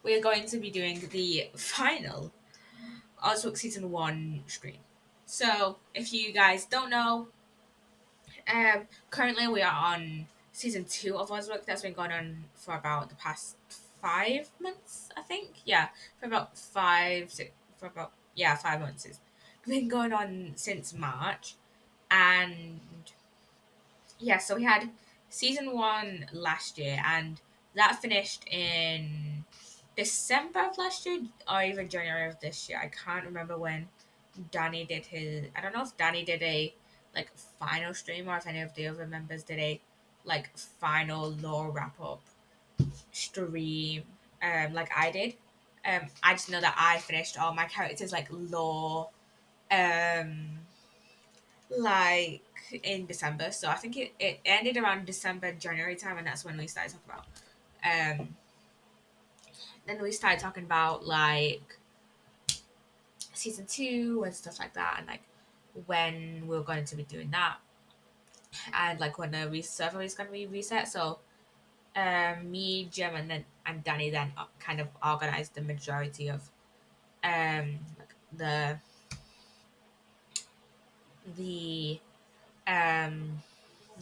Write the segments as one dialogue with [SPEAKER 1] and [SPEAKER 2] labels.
[SPEAKER 1] we're going to be doing the final Ozwork Season 1 stream. So, if you guys don't know, currently we are on Season 2 of Ozwork. That's been going on for about the past 5 months, I think. Yeah, for about 5 months. It's been going on since March. And yeah, so we had Season 1 last year, and that finished in December of last year or even January of this year. I can't remember when Danny did his. I don't know if Danny did a like final stream or if any of the other members did a like final lore wrap up stream. Like I did. I just know that I finished all my characters like lore. Like in December. So I think it ended around December, January time, and that's when we started talking about. Then we started talking about like season two and stuff like that, and like when we are going to be doing that, and like when the server is going to be reset. So, me, Jim, and Danny then kind of organized the majority of like the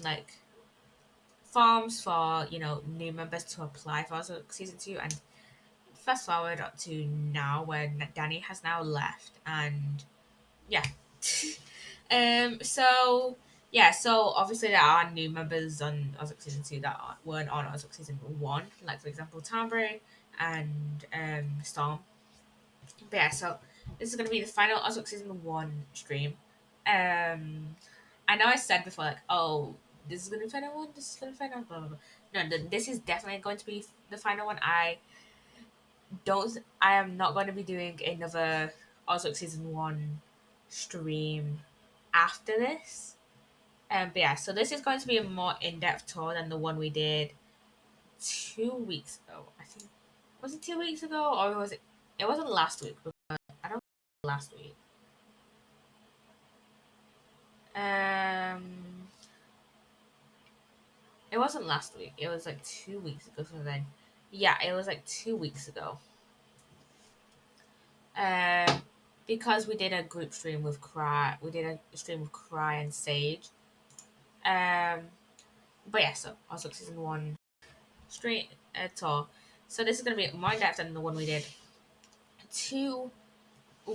[SPEAKER 1] like forms for new members to apply for season two, and fast forward up to now when Danny has now left, and yeah. So yeah, so obviously there are new members on Ozark season two that weren't on Ozark season one, like for example Tambury and Storm. But yeah, so this is gonna be the final Ozark season one stream. I know I said before like, oh, this is gonna be the final one, this is gonna be the final blah blah blah. No, this is definitely going to be the final one. I am not going to be doing another Ozark season one stream after this. But yeah, so this is going to be a more in-depth tour than the one we did 2 weeks ago. I think was it 2 weeks ago or was it? It wasn't last week. But I don't know last week. Um, it wasn't last week. It was like 2 weeks ago. So then, yeah, it was like 2 weeks ago. Um, because we did a group stream with Cry. We did a stream with Cry and Sage. Um, but yeah, so also season one straight tour. So this is gonna be more in depth than the one we did 2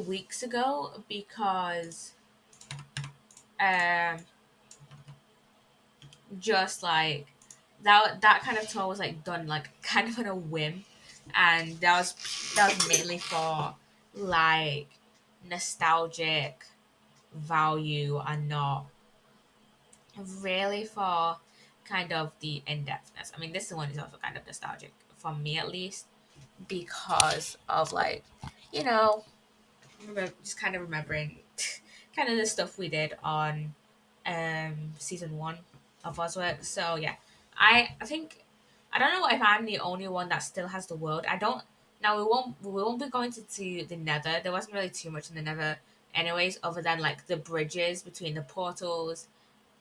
[SPEAKER 1] weeks ago because um just like that kind of tour was like done like kind of on a whim, and that was mainly for like nostalgic value and not really for kind of the in-depthness. I mean, this one is also kind of nostalgic for me at least because of like, you know, just kind of remembering kind of the stuff we did on season one of Ozwork. So yeah, I think I don't know if I'm the only one that still has the world. I don't now we won't be going to the Nether. There wasn't really too much in the Nether anyways, other than like the bridges between the portals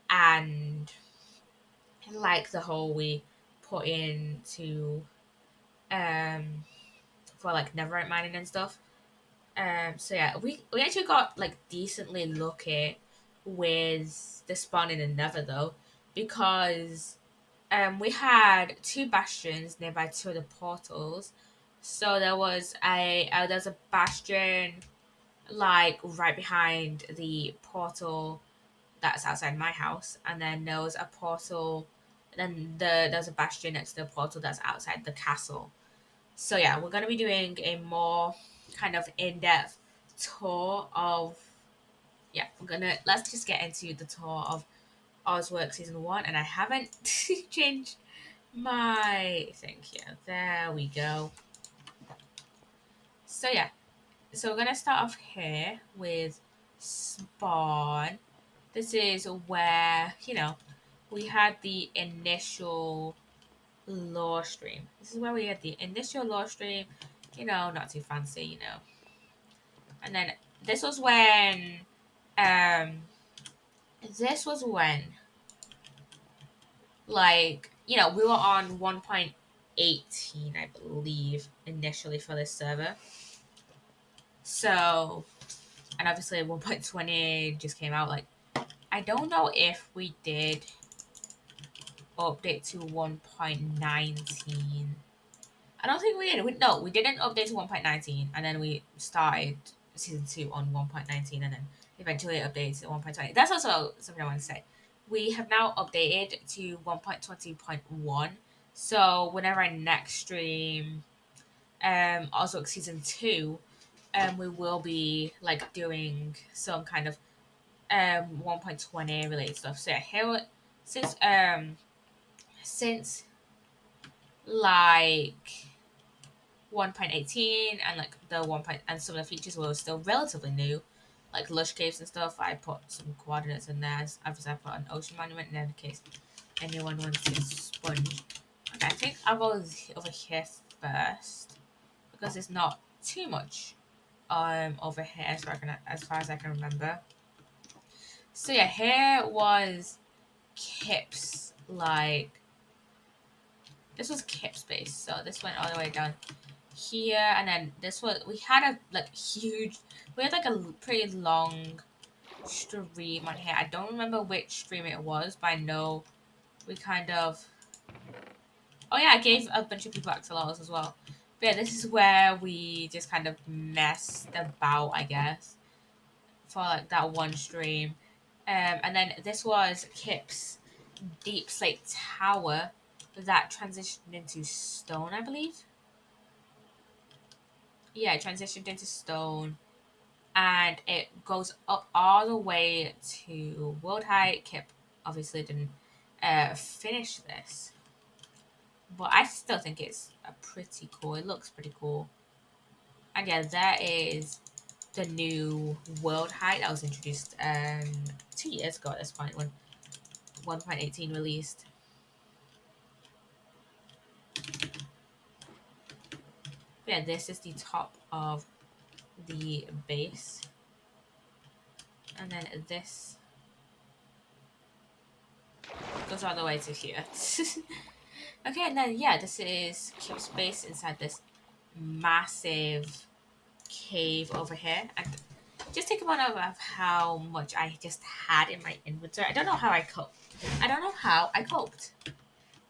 [SPEAKER 1] and like the hole we put into um for like netherite mining and stuff. So yeah, we actually got like decently lucky with the spawn in the nether though, because we had two bastions nearby two of the portals. So there's a bastion like right behind the portal that's outside my house, and then there was a portal. There's a bastion next to the portal that's outside the castle. So yeah, we're gonna be doing a more kind of in-depth tour of. Yeah, let's just get into the tour of Ozwork season one, and I haven't changed my thing here. There we go. So yeah, so we're gonna start off here with spawn. This is where we had the initial lore stream. This is where we had the initial lore stream. Not too fancy, And then this was when, um, this was when, like, we were on 1. 18, I believe, initially for this server. So, and obviously 1.20 just came out. Like, I don't know if we did update to 1.19. I don't think we did. No, we didn't update to 1.19, and then we started season 2 on 1.19, and then eventually updated to 1.20. That's also something I want to say. We have now updated to 1.20.1. So whenever I next stream Ozwork season 2, we will be like doing some kind of 1.20 related stuff. So yeah, here since like 1.18 and like the 1. And some of the features were still relatively new, like lush caves and stuff. I put some coordinates in there. Obviously, I put an ocean monument in case anyone wants to sponge. Okay, I think I'll go over here first because it's not too much over here as far as I can remember. So yeah, here was Kip's like this was Kip's base. So this went all the way down here, and then this was we had a like huge we had like a pretty long stream on here. I don't remember which stream it was, but I know we kind of oh yeah, I gave a bunch of people axolotls as well. But yeah, this is where we just kind of messed about, I guess, for like that one stream. And then this was Kip's deep slate tower that transitioned into stone, I believe. Yeah, it transitioned into stone, and it goes up all the way to world height. Kip obviously didn't finish this, but I still think it's a pretty cool. It looks pretty cool. And yeah, there is the new world height that was introduced 2 years ago at this point when 1.18 released. But yeah, this is the top of the base, and then this goes all the way to here. Okay, and then yeah, this is Cube Space inside this massive cave over here. And just take a moment of how much I just had in my inventory. I don't know how I coped. I don't know how I coped.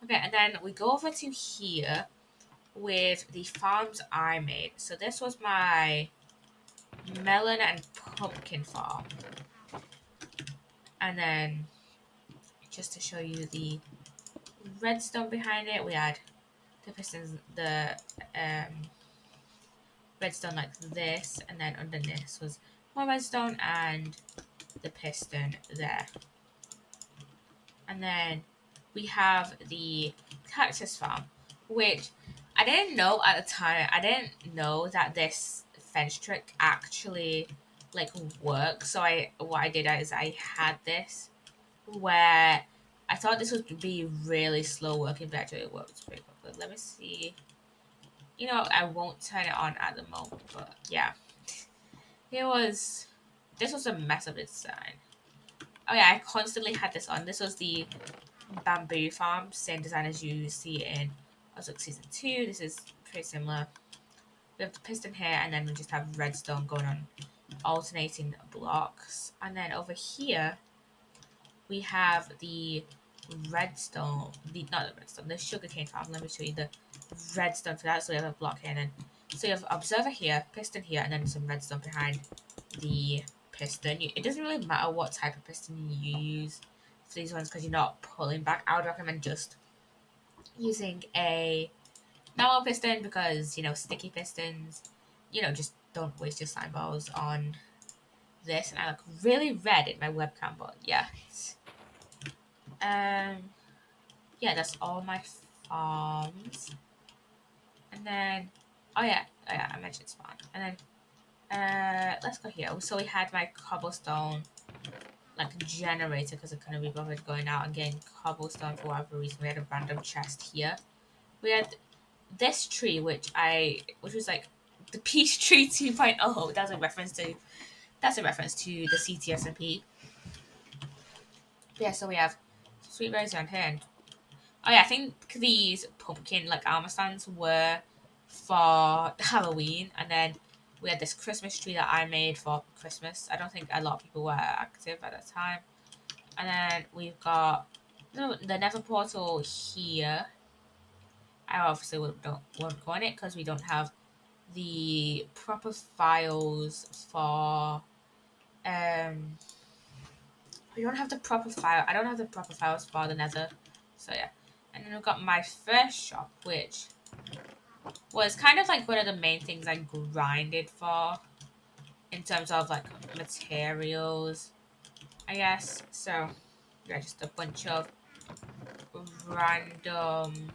[SPEAKER 1] Okay, and then we go over to here with the farms I made. So this was my melon and pumpkin farm. And then just to show you the redstone behind it, we had the pistons, the redstone like this, and then underneath this was more redstone and the piston there. And then we have the cactus farm, which I didn't know at the time. I didn't know that this fence trick actually like works. So what I did is I had this where I thought this would be really slow working, but actually it works pretty quickly. Let me see. You know, I won't turn it on at the moment, but yeah. This was a mess of design. Oh yeah, I constantly had this on. This was the bamboo farm, same design as you see in Ozwork Season 2. This is pretty similar. We have the piston here, and then we just have redstone going on, alternating blocks. And then over here, we have the redstone, not the redstone, the sugarcane farm. Let me show you the redstone for that. So we have a block here, and then so you have observer here, piston here, and then some redstone behind the piston. It doesn't really matter what type of piston you use for these ones because you're not pulling back. I would recommend just using a normal piston because sticky pistons, just don't waste your slime balls on this. And I look really red in my webcam, but yeah. Yeah, that's all my farms. And then, oh yeah, I mentioned spawn. And then, let's go here. So we had my cobblestone, like generator, because I couldn't be bothered going out and getting cobblestone for whatever reason. We had a random chest here. We had this tree, which was like the peach tree 2.0. That's a reference to the CTSMP. Yeah, so we have sweet berries around here, and Oh yeah, I think these pumpkin like armor stands were for Halloween, and then we had this Christmas tree that I made for Christmas. I don't think a lot of people were active at that time. And then we've got the Nether portal here. I obviously won't go on it because we don't have the proper files for um we don't have the proper file. I don't have the proper files for the Nether. So yeah. And then we've got my first shop, which was kind of like one of the main things I grinded for in terms of like materials, I guess. So yeah, just a bunch of random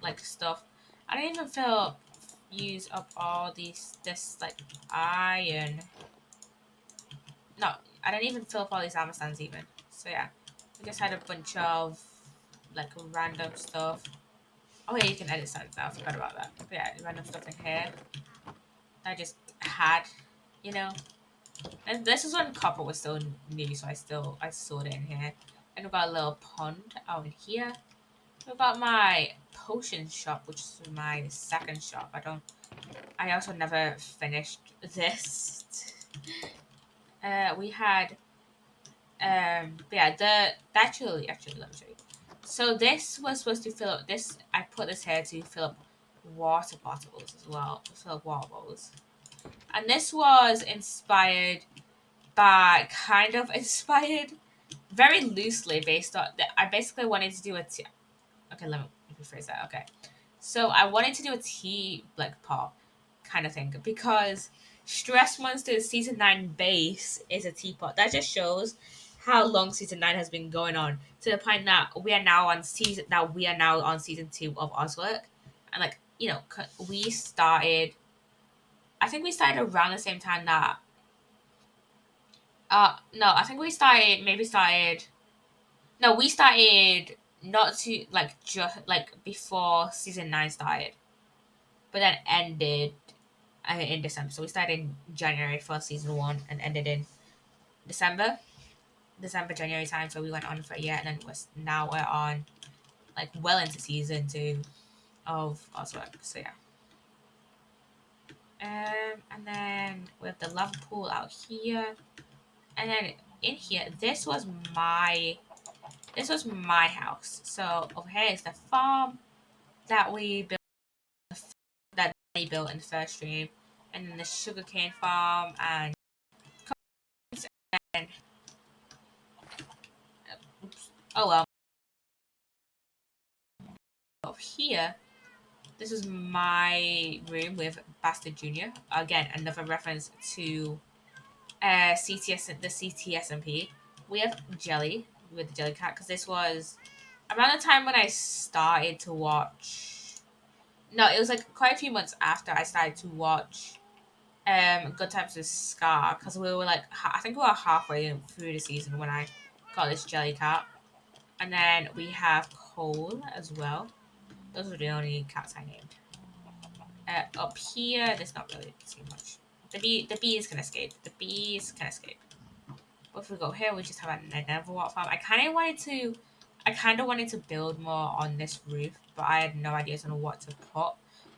[SPEAKER 1] like stuff. I didn't even use up all this like iron. No, I didn't even fill up all these armor stands even. So yeah, we just had a bunch of like random stuff. Oh yeah, you can edit stands now. I forgot about that. But yeah, random stuff in here. I just had, you know. And this is when copper was still new, so I stored it in here. And we've got a little pond out in here. We've got my potion shop, which is my second shop. I also never finished this. We had yeah, actually let me show you. So this was supposed to fill up this. I put this here to fill up water bottles as well, to fill up water bottles. And this was inspired by kind of inspired very loosely based on that. I basically wanted to do okay, let me rephrase that. Okay, so I wanted to do a tea like pot kind of thing because Stress Monsters season 9 base is a teapot. That just shows how long season 9 has been going on, to the point that we are now on season 2 of Ozwork. And like, we started, I think we started around the same time that no, I think we started not to like just like before season 9 started, but then ended in December. So we started in January for season 1 and ended in December, January time. So we went on for a year, and then now we're on like well into season 2 of Ozwork. So yeah. And then we have the lava pool out here, and then in here, this was my house. So over here is the farm that we built, that they built in the first stream, and then the sugarcane farm and and oops, oh well. Over here, this is my room with Bastard Junior. Again, another reference to the CTSMP. We have Jelly with the Jelly Cat because this was around the time when I started to watch. No, it was like quite a few months after I started to watch Good Times with Scar, because we were like I think we were halfway through the season when I got this Jelly Cat. And then we have Cole as well. Those are the only cats I named. Up here, there's not really too much. The bees can escape. But if we go here, we just have a Neverwalk farm. I kind of wanted to build more on this roof, but I had no ideas on what to put.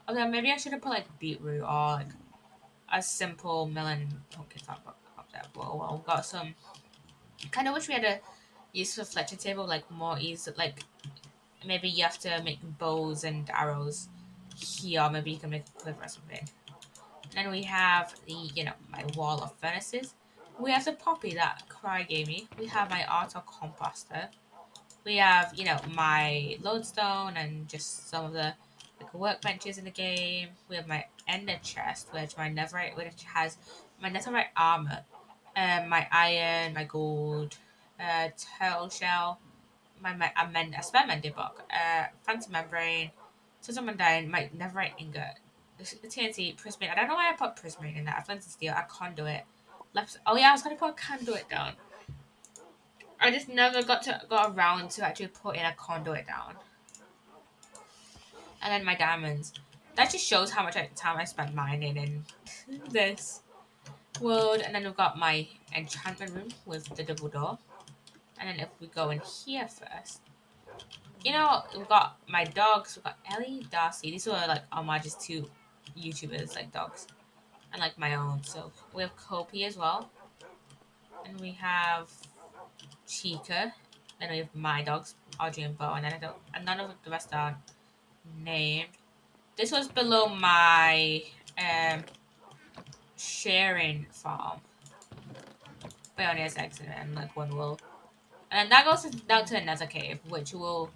[SPEAKER 1] Although maybe I should have put like beetroot or like a simple melon pumpkin top up there. Well, we've got some. Kind of wish we had a use for Fletcher table, like more easy. Like maybe you have to make bows and arrows here. Maybe you can make a quiver or something. Then we have my wall of furnaces. We have the poppy that Cry gave me. We have my auto composter. We have, my lodestone and just some of the like workbenches in the game. We have my ender chest, which has my netherite armor, my iron, my gold, turtle shell, a spare mending book, phantom membrane, totem undying, my netherite ingot, the TNT, prismarine. I don't know why I put prismarine in that. I've learned to steal. A conduit. Oh yeah, I was gonna put a conduit down. I just never got around to actually putting a conduit down. And then my diamonds. That just shows how much time I spent mining in this world. And then we've got my enchantment room with the double door. And then if we go in here first, you know, we've got my dogs. We've got Ellie, Darcy. These are like homages to YouTubers, like dogs, and like my own. So we have Kopi as well, and we have Chica. Then we have my dogs, Audrey and Bo, and then I don't, and none of the rest are named. This was below my sharing farm. But it only has eggs in it and like one wool. And then that goes down to another cave, which will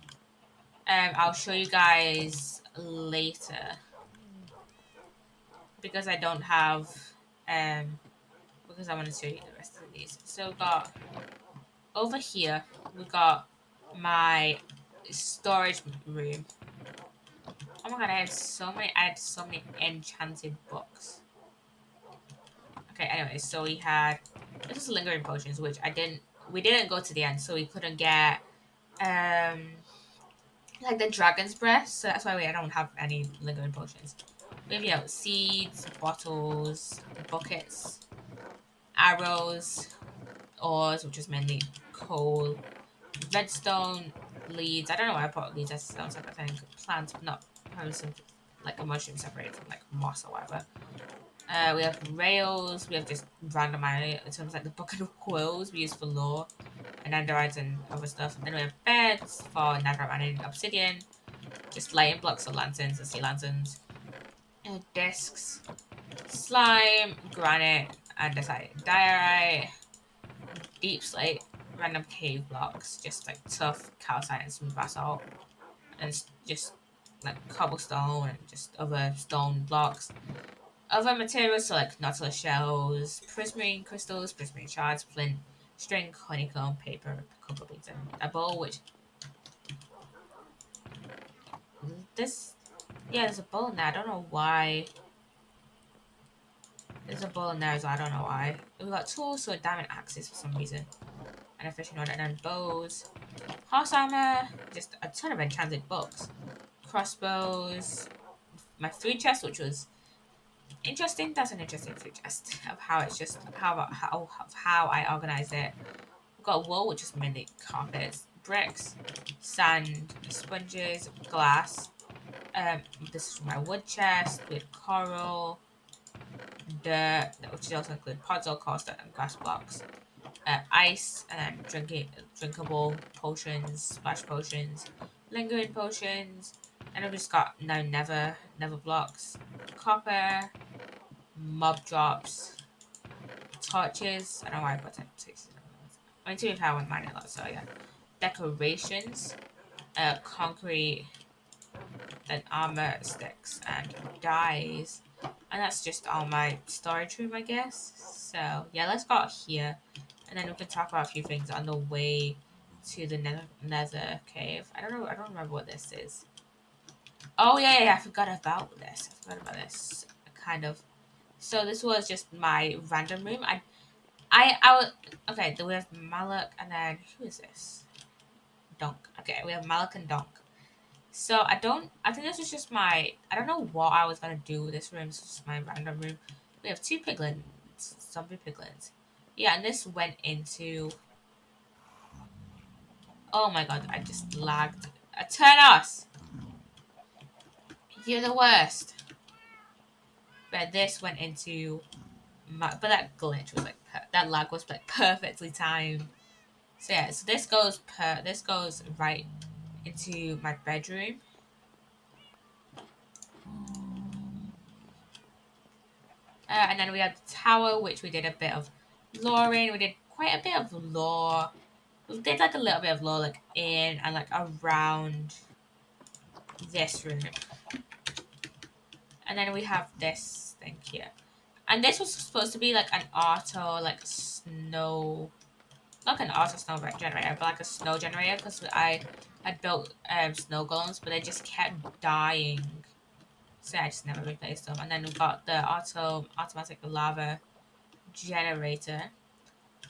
[SPEAKER 1] I'll show you guys later because I don't have because I want to show you the rest of these. So we've got over here we got my storage room. Oh my god, I had so many enchanted books. Okay, anyway, so we had this is lingering potions, which we didn't go to the end, so we couldn't get um like the dragon's breath, so that's why I don't have any lingering potions. We have, seeds, bottles, buckets, arrows, ores, which is mainly coal, redstone, leads. I don't know why I put leads. That sounds like a thing. Plants, but not probably something like a mushroom separated from like moss or whatever. We have rails. We have just random items like the bucket of quills we use for lore and andorites and other stuff. And then we have beds for netherite and obsidian, just lighting blocks of lanterns and sea lanterns. Discs, slime, granite, andesite, diorite, deep slate, random cave blocks, just like tough calcite and smooth basalt, and just like cobblestone and just other stone blocks. Other materials, so like nautilus shells, prismarine crystals, prismarine shards, flint, string, honeycomb, paper, cocoa beans, and a bowl, which this, yeah, there's a bowl in there. I don't know why. There's a bowl in there as well. I don't know why. We've got tools, so diamond axes for some reason, and a fishing rod, and then bows, horse armor, just a ton of enchanted books, crossbows, my food chest, which was interesting. That's an interesting food chest of how it's just how I organize it. We've got wool, which is mainly carpets, bricks, sand, sponges, glass. This is my wood chest with coral, dirt, which also include pods or coaster and grass blocks. Ice and drinkable potions, splash potions, lingering potions, and I've just got now never blocks, copper, mob drops, torches. I don't know why I put torches. I mean, to be fair, I wouldn't mind a lot. So yeah, decorations, concrete, then armor sticks and dyes, and that's just all my storage room, I guess. So yeah, let's go out here, and then we can talk about a few things on the way to the nether cave. I don't know. I don't remember what this is. Oh yeah, I forgot about this. Kind of. So this was just my random room. I was okay. Then we have Malak, and then who is this? Donk. Okay, we have Malak and Donk. So I think this is just I don't know what I was gonna do with this room. It's just my random room. We have two piglins, zombie piglins. Yeah, and this went into, oh my god, I just lagged. Turn us! You're the worst. But this went into but that glitch was like, that lag was like perfectly timed. So yeah, so this goes right into my bedroom. And then we had the tower, which we did a bit of lore in. We did quite a bit of lore. We did like a little bit of lore like in and like around this room. And then we have this thing here. And this was supposed to be like an auto like snow, not an auto snow generator, but like a snow generator, because I had built snow golems, but they just kept dying. So I just never replaced them. And then we've got the automatic lava generator.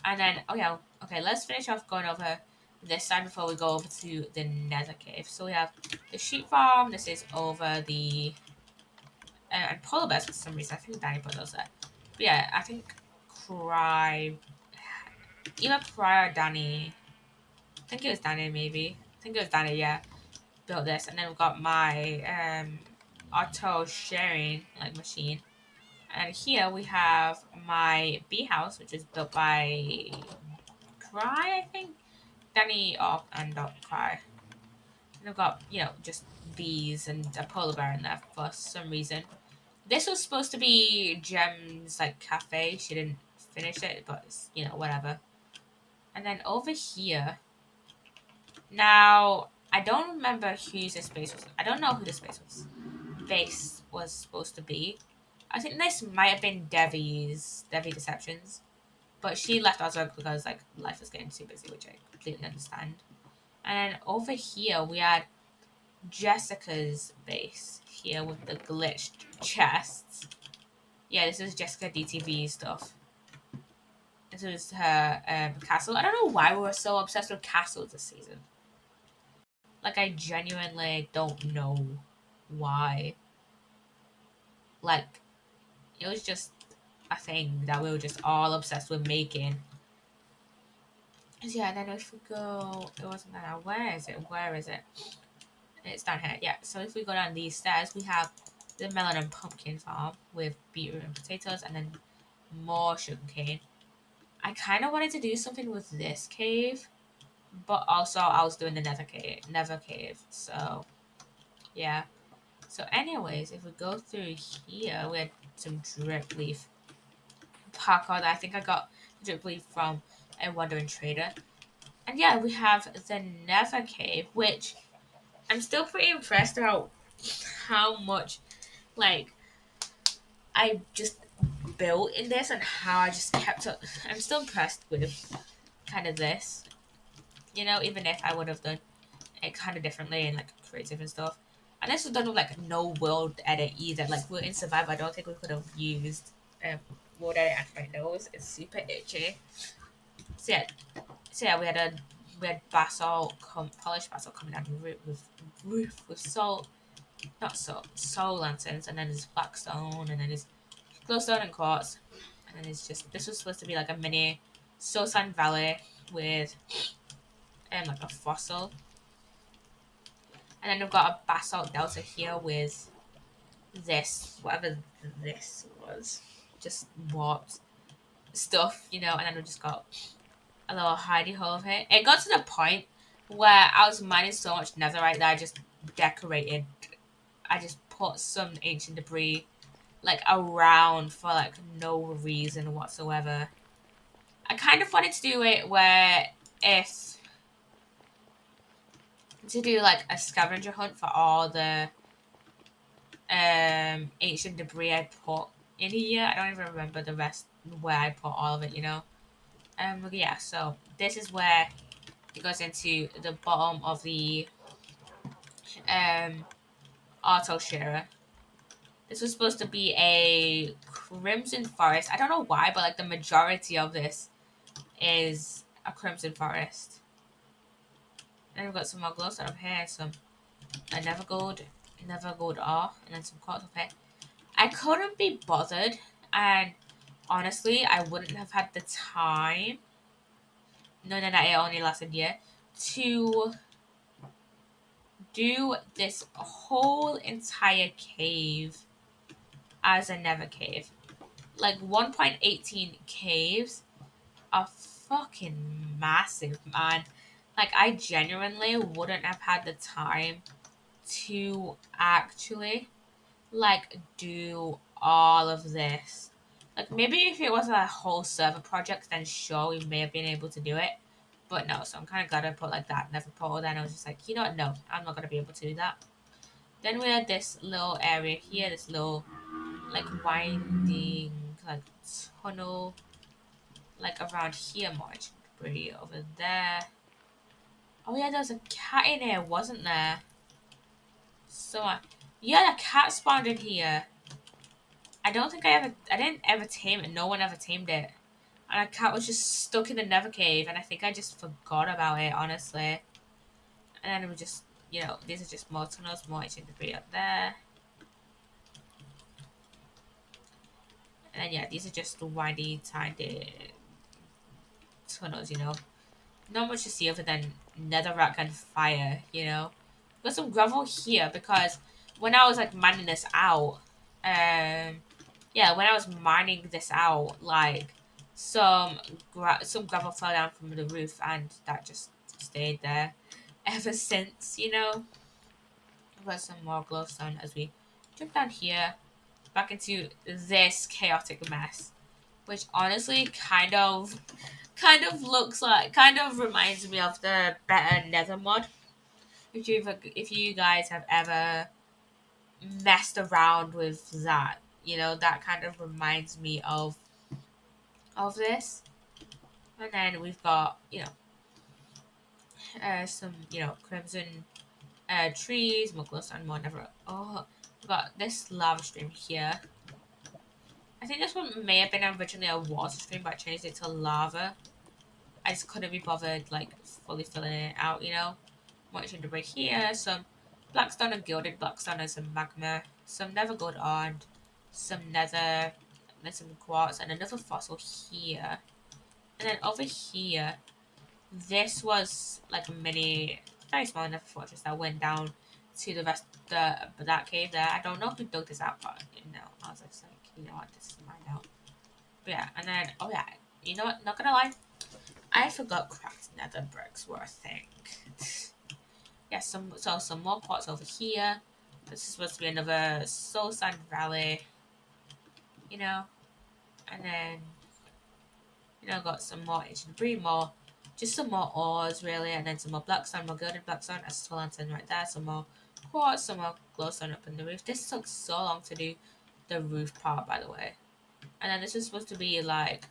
[SPEAKER 1] And then, oh yeah, okay, let's finish off going over this side before we go over to the nether cave. So we have the sheep farm. This is over the, and polar bears for some reason. I think Danny put those there. But yeah, I think either Cry or Danny. I think it was Danny, maybe. I think it was Danny, yeah. built this, and then we've got my auto sharing like machine. And here we have my bee house, which is built by Cry, I think. Danny off and Cry. And I've got, just bees and a polar bear in there for some reason. This was supposed to be Gem's like cafe. She didn't finish it, but it's, whatever. And then over here, now I don't remember whose this space was. I don't know who this space was. Base was supposed to be. I think this might have been Devi Deceptions, but she left Ozwork because like life was getting too busy, which I completely understand. And then over here we had Jessica's base here with the glitched chests. Yeah, this is Jessica DTV stuff. This is her castle. I don't know why we were so obsessed with castles this season. Like, I genuinely don't know why. Like, it was just a thing that we were just all obsessed with making. Yeah, and then if we go, it wasn't that. Where is it? Where is it? It's down here. Yeah, so if we go down these stairs, we have the melon and pumpkin farm with beetroot and potatoes, and then more sugarcane. I kind of wanted to do something with this cave, but also I was doing the nether cave. So, yeah. So, anyways, if we go through here, we had some drip leaf parkour. I think I got drip leaf from a wandering trader. And yeah, we have the nether cave, which I'm still pretty impressed about how much, like, I just built in this and how I just kept up. I'm still impressed with kind of this, even if I would have done it kind of differently and like creative and stuff. And this was done with like no world edit either. Like we're in survival, I don't think we could have used world edit. And my nose is super itchy. So yeah, we had basalt, polished basalt coming down the roof with salt, not salt, soul lanterns, and then there's blackstone, and then there's glowstone and quartz, and then it's just this was supposed to be like a mini soul sand valley with like a fossil. And then we've got a basalt delta here with this, whatever this was, just warped stuff, and then we just got a little hidey hole of it. It got to the point where I was mining so much netherite that I just decorated. I just put some ancient debris like around for like no reason whatsoever. I kind of wanted to do it where if to do like a scavenger hunt for all the ancient debris I put in here. I don't even remember the rest where I put all of it. Yeah, so this is where it goes into the bottom of the auto sharer. This was supposed to be a crimson forest. I don't know why, but like the majority of this is a crimson forest. And we've got some more glowstone up here, some never gold ore, and then some quartz up here. I couldn't be bothered, and honestly, I wouldn't have had the time, knowing that it only lasted a year, to do this whole entire cave as a nether cave. Like 1.18 caves are fucking massive, man. Like I genuinely wouldn't have had the time to actually like do all of this. Like maybe if it was a whole server project, then sure we may have been able to do it. But no, so I'm kind of glad I put like that nether portal. Then I was just like, you know what? No, I'm not gonna be able to do that. Then we had this little area here, this little like winding like tunnel, like around here, more debris over there. Oh yeah, there was a cat in here, wasn't there? So yeah, the cat spawned in here. I didn't ever tame it. No one ever tamed it. And a cat was just stuck in the nether cave, and I think I just forgot about it, honestly. And then it was just, these are just more tunnels, more ancient debris up there. And then, yeah, these are just the windy, tiny tunnels, Not much to see other than netherrack and fire, Got some gravel here because when I was like mining this out, yeah, when I was mining this out, like some some gravel fell down from the roof and that just stayed there ever since, you know. I've got some more glowstone as we jump down here back into this chaotic mess, which honestly kind of reminds me of the better Nether mod. If you guys have ever messed around with that, you know, that kind of reminds me of this. And then we've got, you know, some, you know, crimson trees, more glowstone, more never. Oh, we've got this lava stream here. I think this one may have been originally a water stream, but I changed it to lava. I just couldn't be bothered, like, fully filling it out, you know? Watching the right here, some blackstone and gilded blackstone and some magma, some nether gold on, some nether, and some quartz, and another fossil here. And then over here, this was like a mini, very small nether fortress that went down to the rest of that cave there. I don't know who dug this out, but you know, I was just like, you know what, this is mine now. But yeah, and then, oh yeah, you know what, not gonna lie, I forgot cracked nether bricks were a thing. Yeah, some more quartz over here. This is supposed to be another soul sand valley, you know. And then, you know, got some more ancient debris, more, just some more ores really, and then some more blackstone, more gilded blackstone, a soul lantern right there, some more quartz, some more glowstone up in the roof. This took so long to do the roof part, by the way. And then this is supposed to be like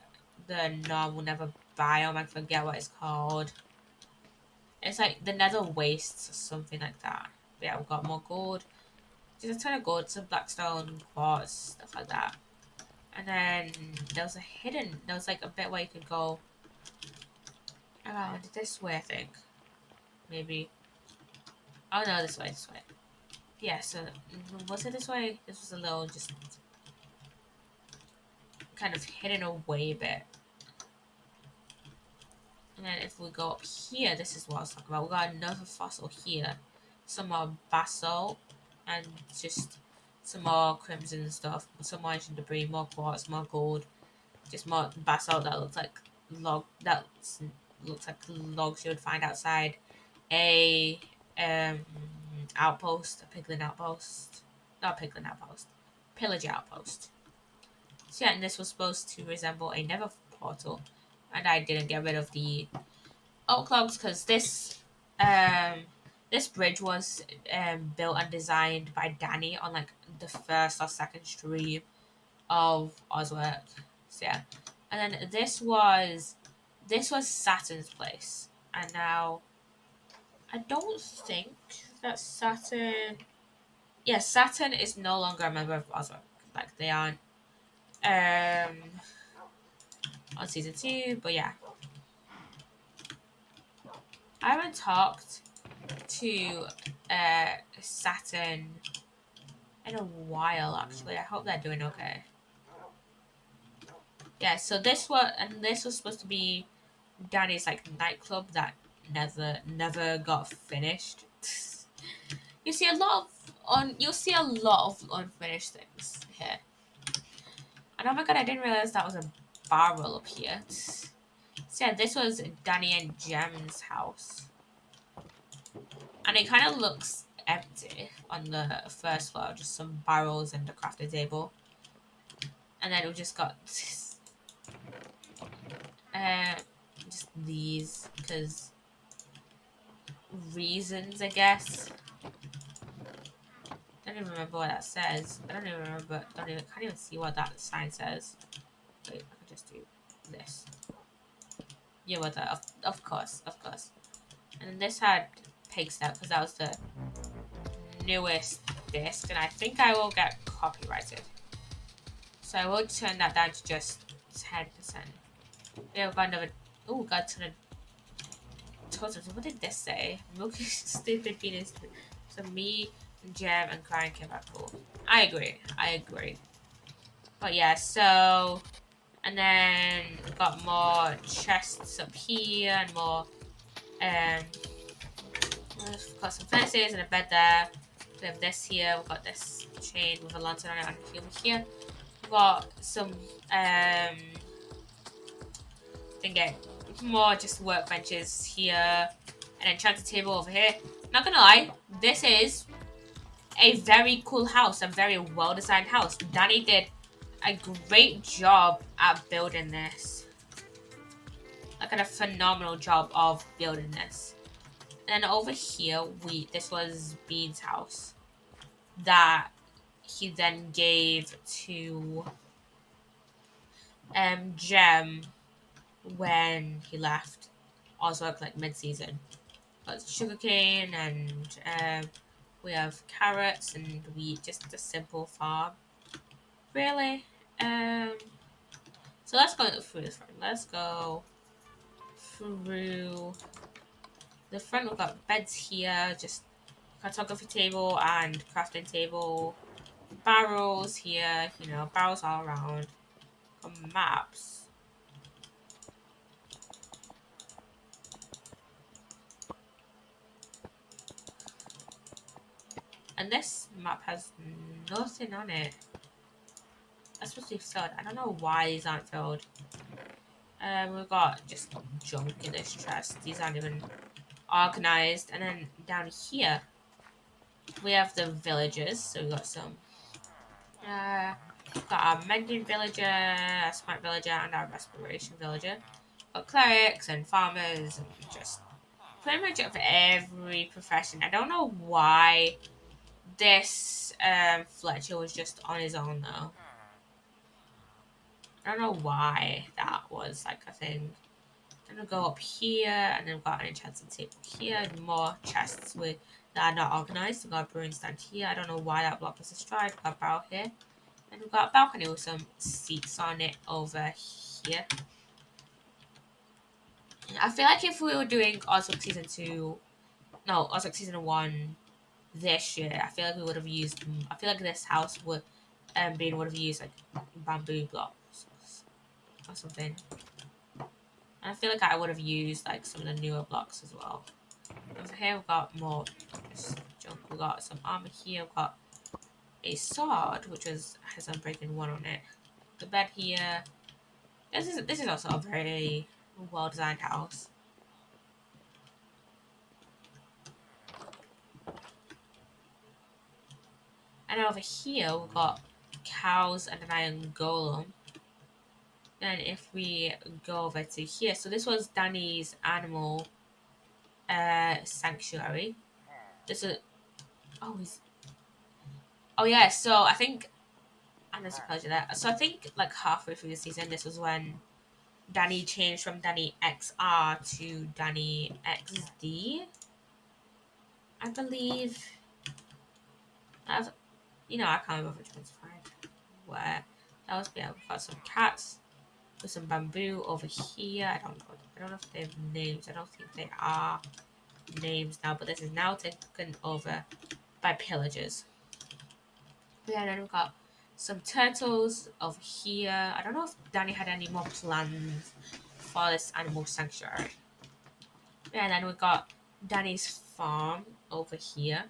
[SPEAKER 1] the normal nether biome. I forget what it's called. It's like the nether wastes or something like that. But yeah, we've got more gold. Just a ton of gold, some blackstone, quartz, stuff like that. And then there was like a bit where you could go around this way, I think. Maybe. Oh no, this way. Yeah, so was it this way? This was a little just kind of hidden away a bit. And then if we go up here, this is what I was talking about. We got another fossil here. Some more basalt and just some more crimson stuff. Some more ancient debris, more quartz, more gold. Just more basalt that looks like logs you would find outside a outpost, a piglin outpost. Not a piglin outpost. Pillager outpost. So yeah, and this was supposed to resemble a nether portal. And I didn't get rid of the oak logs because this bridge was built and designed by Danny on like the first or second stream of Ozwork. So yeah. And then this was Saturn's place. And now I don't think that Saturn, yeah, Saturn is no longer a member of Ozwork. Like they aren't on season 2, but yeah. I haven't talked to Saturn in a while actually. I hope they're doing okay. Yeah, so this was supposed to be Danny's like nightclub that never got finished. You'll see a lot of unfinished things here. And oh my god, I didn't realize that was a barrel up here. So yeah, this was Danny and Jem's house. And it kind of looks empty on the first floor, just some barrels and a crafting table. And then we just got just these because reasons, I guess. I don't even remember what that says. I don't even remember. Can't even see what that sign says. Wait, I can just do this. Yeah, what the? Of course. And then this had pig step because that was the newest disc, and I think I will get copyrighted. So I will turn that down to just 10%. Yeah, we've got another. Oh, got to the total. What did this say? Milky stupid penis. So me, Jem, and Crying came out cool. I agree. But yeah, so and then got more chests up here and more We've got some furnaces and a bed there. We have this here. We've got this chain with a lantern on it, and over here. We've got some thingy, more just workbenches here, and enchanted table over here. Not gonna lie, this is a very cool house, a very well designed house. Danny did a great job at building this. Like a phenomenal job of building this. And then over here, this was Bean's house that he then gave to Jem when he left Ozwork like mid-season. Got sugarcane and we have carrots and wheat, just a simple farm. Really? So let's go through this front. Let's go through the front. We've got beds here, just cartography table and crafting table. Barrels here, you know, barrels all around. Maps. And this map has nothing on it. That's supposed to be filled. I don't know why these aren't filled. We've got just junk in this chest. These aren't even organized. And then down here, we have the villagers. So we've got some. We've got our mending villager, a smart villager, and our respiration villager. We've got clerics and farmers and just pretty much of every profession. I don't know why this Fletcher was just on his own though. I don't know why that was like a thing. I'm gonna go up here and then we've got an enchanted table here and more chests that are not organized. We've got a brewing stand here. I don't know why that block was destroyed. We've got a barrel here. And we've got a balcony with some seats on it over here. I feel like if we were doing Ozwork Season 2, no, Ozwork Season 1 this year, I feel like we would have used, I feel like this house would have used like bamboo blocks or something. And I feel like I would have used like some of the newer blocks as well. Over here we've got more junk. We've got some armor here. We've got a sword which has Unbreaking 1 on it. The bed here. This is also a very well designed house. And over here we've got cows and an iron golem. Then if we go over to here, so this was Danny's animal sanctuary. This is oh yeah, so I think I'm just apologize that. So I think like halfway through the season, this was when Danny changed from Danny XR to Danny XD. I believe. I can't remember which one's fine. Where that was, yeah, we've got some cats with some bamboo over here. I don't know if they have names. I don't think they are names now, but this is now taken over by pillagers. Yeah, and then we've got some turtles over here. I don't know if Danny had any more plans for this animal sanctuary. Yeah, and then we've got Danny's farm over here.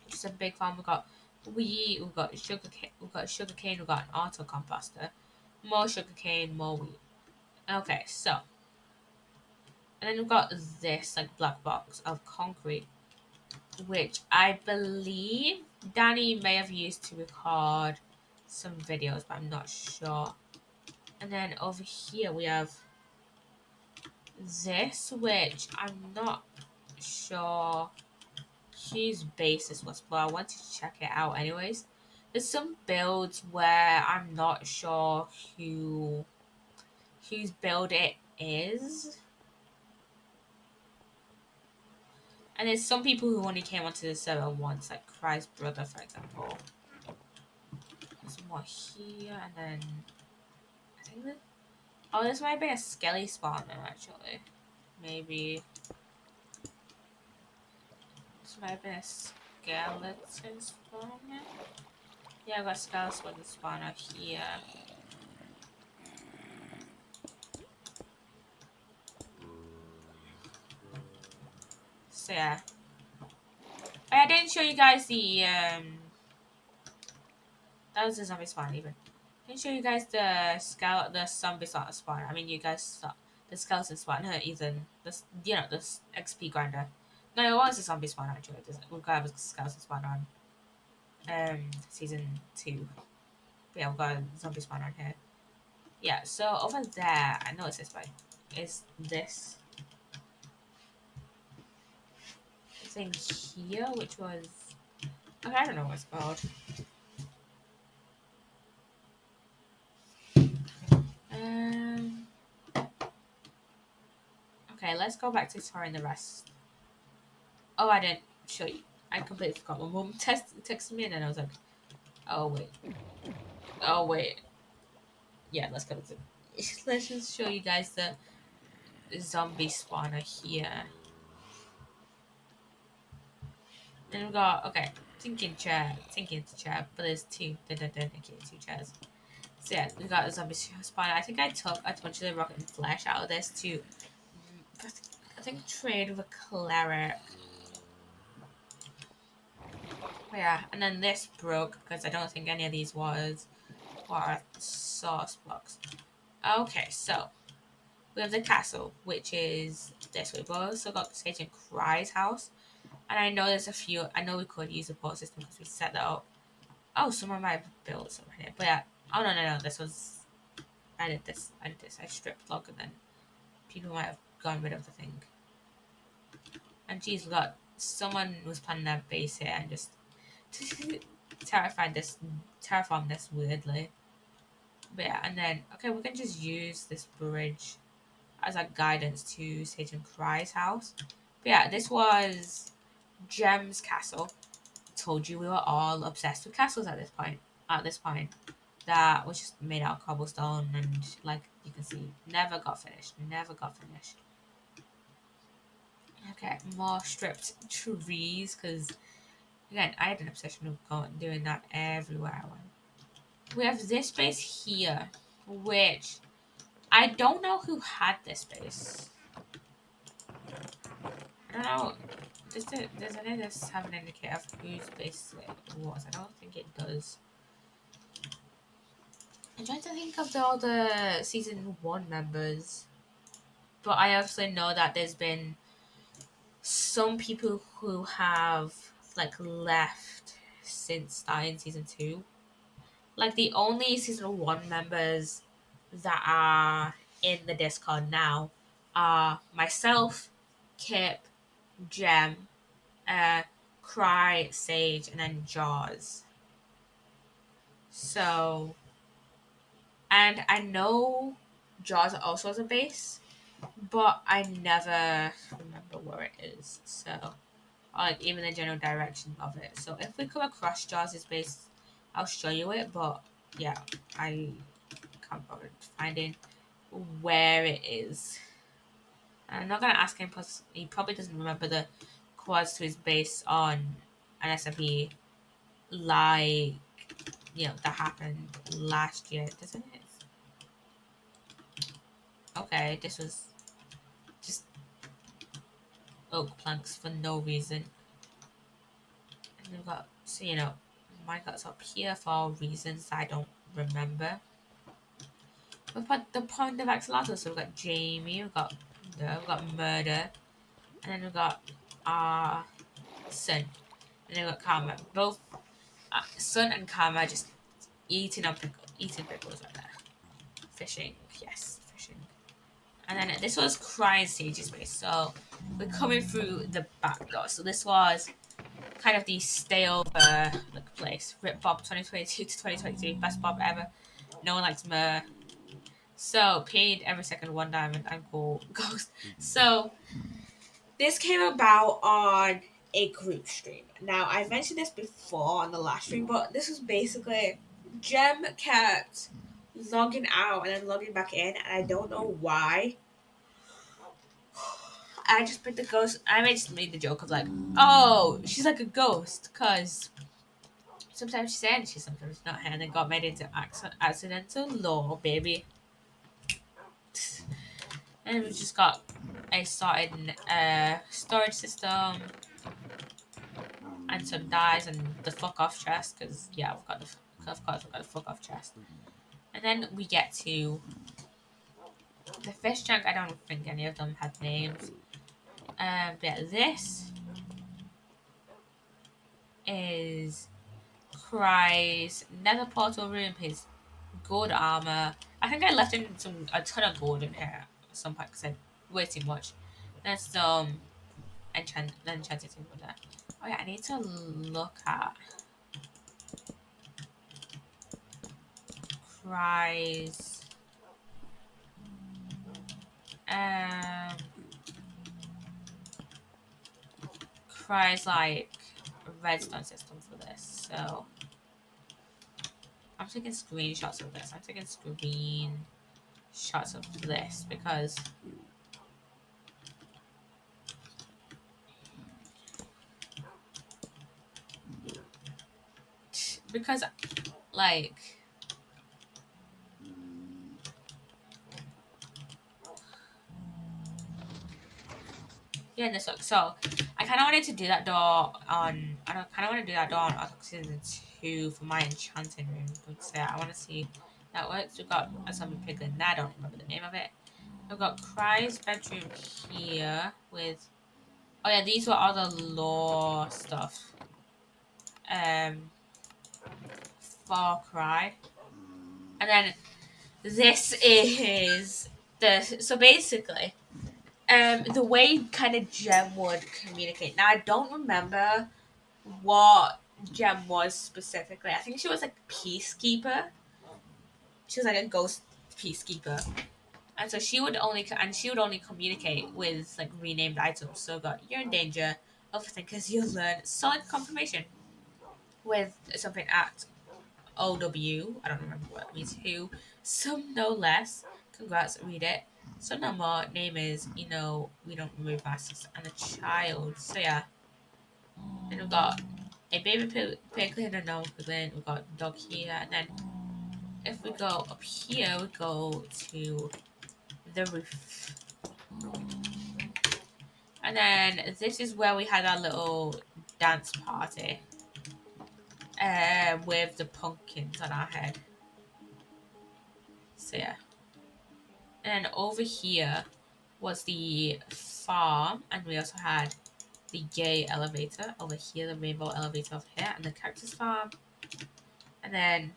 [SPEAKER 1] It's a big farm. We've got wheat, we've got sugarcane, we've got an auto composter, more sugarcane, more wheat. Okay, so and then we've got this like black box of concrete, which I believe Danny may have used to record some videos, but I'm not sure. And then over here we have this, which I'm not sure whose basis was, but I wanted to check it out anyways. There's some builds where I'm not sure whose build it is. And there's some people who only came onto the server once, like Cry's brother, for example. There's more here, and then I think that. Oh, this might be a skelly spawner actually. Maybe this might be a skeleton spawner. Yeah, I've got skeleton spawner here. So yeah, I didn't show you guys the that was a zombie spawn even. Didn't show you guys the zombie spawn. I mean, you guys saw the skeleton spawn. Ethan, this this XP grinder. No, it was a zombie spawn actually. We've got a skeleton spawn on season 2. But yeah, we've got a zombie spawn on here. Yeah, so over there, I know it's this way. Is this thing here, which was okay, I don't know what it's called. Um. Okay, let's go back to exploring the rest. Oh, I didn't show you. I completely forgot. My mum texted me and then I was like, oh wait, oh wait. Yeah, let's go to. Let's just show you guys the zombie spawner here. Then we got thinking chair, but there's two. Okay, two chairs. So yeah, we got a zombie spawner. I think I took a bunch of the rocket and flesh out of this to, I think, trade with a cleric. Yeah, and then this broke because I don't think any of these was source blocks. Okay, so we have the castle, which is this way. But we also got Sage and Cry's house. And I know there's a few. I know we could use a port system because we set that up. Oh, someone might have built something here. But yeah. Oh, no. This was. I did this. I stripped log and then people might have gone rid of the thing. And geez, we got. Someone was planning their base here and just terraformed this weirdly. But yeah, and then, okay, we can just use this bridge as a guidance to Sage and Cry's house. But yeah, this was Gem's castle. Told you we were all obsessed with castles at this point. That was just made out of cobblestone and, like you can see, never got finished. Okay, more stripped trees, because, again, I had an obsession with doing that everywhere I went. We have this base here, which I don't know who had this base. I don't know. Does any of this have an indicator of whose base it was? I don't think it does. I'm trying to think of all the season 1 members. But I obviously know that there's been some people who have like left since starting season 2. Like the only season 1 members that are in the Discord now are myself, Kip, Gem, Cry, Sage, and then Jaws. So, and I know Jaws also has a base, but I never remember where it is. So, or like even the general direction of it. So, if we come across Jaws' base, I'll show you it. But yeah, I can't bother finding where it is. I'm not gonna ask him because he probably doesn't remember the coords to his base on an SMP like that happened last year, doesn't it? Okay, this was just oak planks for no reason. And we've got, so mine got up here for reasons I don't remember. We've got the Pond of Axolotl, so we've got Jamie, we've got Murder, and then we've got Sun, and then we've got Karma. Both Sun and Karma just eating pickles right there. Fishing, yes, fishing. And then this was Crying Sage's base. So we're coming through the back door. So this was kind of the stay over place. Rip Bob 2022 to 2023. Best Bob ever. No one likes Myrrh. So paid every second 1 diamond and ghost. So this came about on a group stream. Now I've mentioned this before on the last stream, but this was basically Gem kept logging out and then logging back in, and I don't know why. I just put the ghost. Just made the joke of like, oh, she's like a ghost, cause sometimes she's here and sometimes not here, and then got made into accidental lore, baby. And we just got a started storage system, and some dies and the fuck off chest, because yeah, of course we've got the fuck off chest. And then we get to the fish junk. I don't think any of them had names. But yeah, this is Cry's nether portal room, his gold armor. I think I left in a ton of gold in here at some point because I way too much. There's some enchanted thing with that. Oh yeah, I need to look at Cry's um Cry's like redstone system for this. So I'm taking screenshots of this. I'm taking screenshots of this because like yeah, this look. So I kind of wanted to do that door on. I don't kind of want to do that door on season 2 for my enchanting room. But yeah, I want to see that works. We've got a zombie piglin there. I don't remember the name of it. We've got Cry's bedroom here with. Oh yeah, these were all the lore stuff. Um, for Cry, and then this is so basically. The way kind of Gem would communicate. Now I don't remember what Gem was specifically. I think she was like peacekeeper. She was like a ghost peacekeeper, and so she would only communicate with like renamed items. So got you're in danger of thinkers. You'll learn solid confirmation with something at OW. I don't remember what it means. Who some no less. Congrats, read it. So no more. Name is we don't remove masks and a child. So yeah. Then we've got a baby piglin and a normal piglin. We've got dog here, and then if we go up here, we go to the roof. And then this is where we had our little dance party with the pumpkins on our head. So yeah. And then over here was the farm, and we also had the gay elevator over here, the rainbow elevator over here, and the cactus farm. And then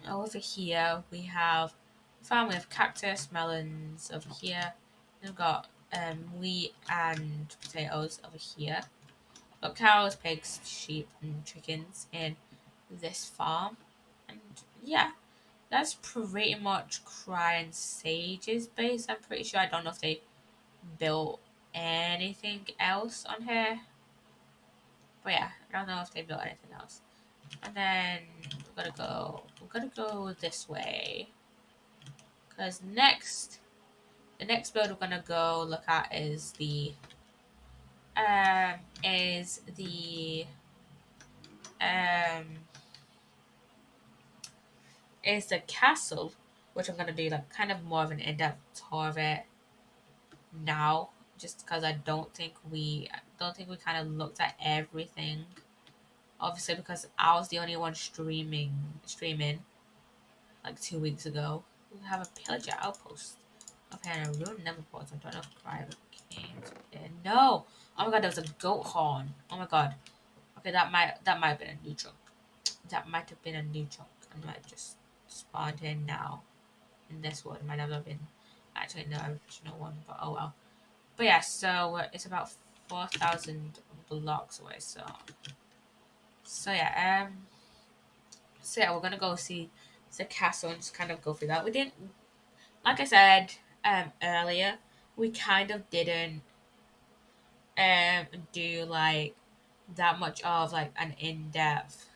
[SPEAKER 1] over here we have farm with cactus, melons over here. And we've got wheat and potatoes over here. We've got cows, pigs, sheep, and chickens in this farm. And yeah, that's pretty much Cry and Sage's base. I'm pretty sure. I don't know if they built anything else on here. But yeah, I don't know if they built anything else. And then we're gonna go this way. Cause the next build we're gonna go look at um is the um is the castle, which I'm gonna do like kind of more of an in-depth tour of it now, just because I don't think we kind of looked at everything. Obviously, because I was the only one streaming like 2 weeks ago. We have a pillager outpost up here in a ruined never port. I don't know if private came to here. No! Oh my god, there was a goat horn. Oh my god. Okay, that might have been a new chunk. That might have been a new chunk. I might just spawned in now. In this one. It might not have been actually no original one, but oh well. But yeah, so it's about 4,000 blocks away, so yeah, we're gonna go see the castle and just kind of go through that. We didn't, like I said earlier, we kind of didn't do like that much of like an in-depth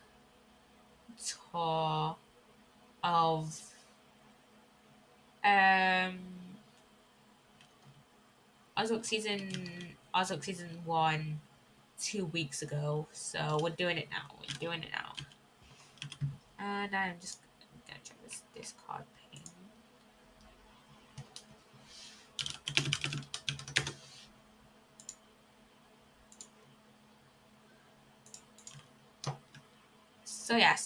[SPEAKER 1] tour of um Ozwork season 1 2 weeks ago. So we're doing it now. And I'm just gonna check this Discord ping. So yeah,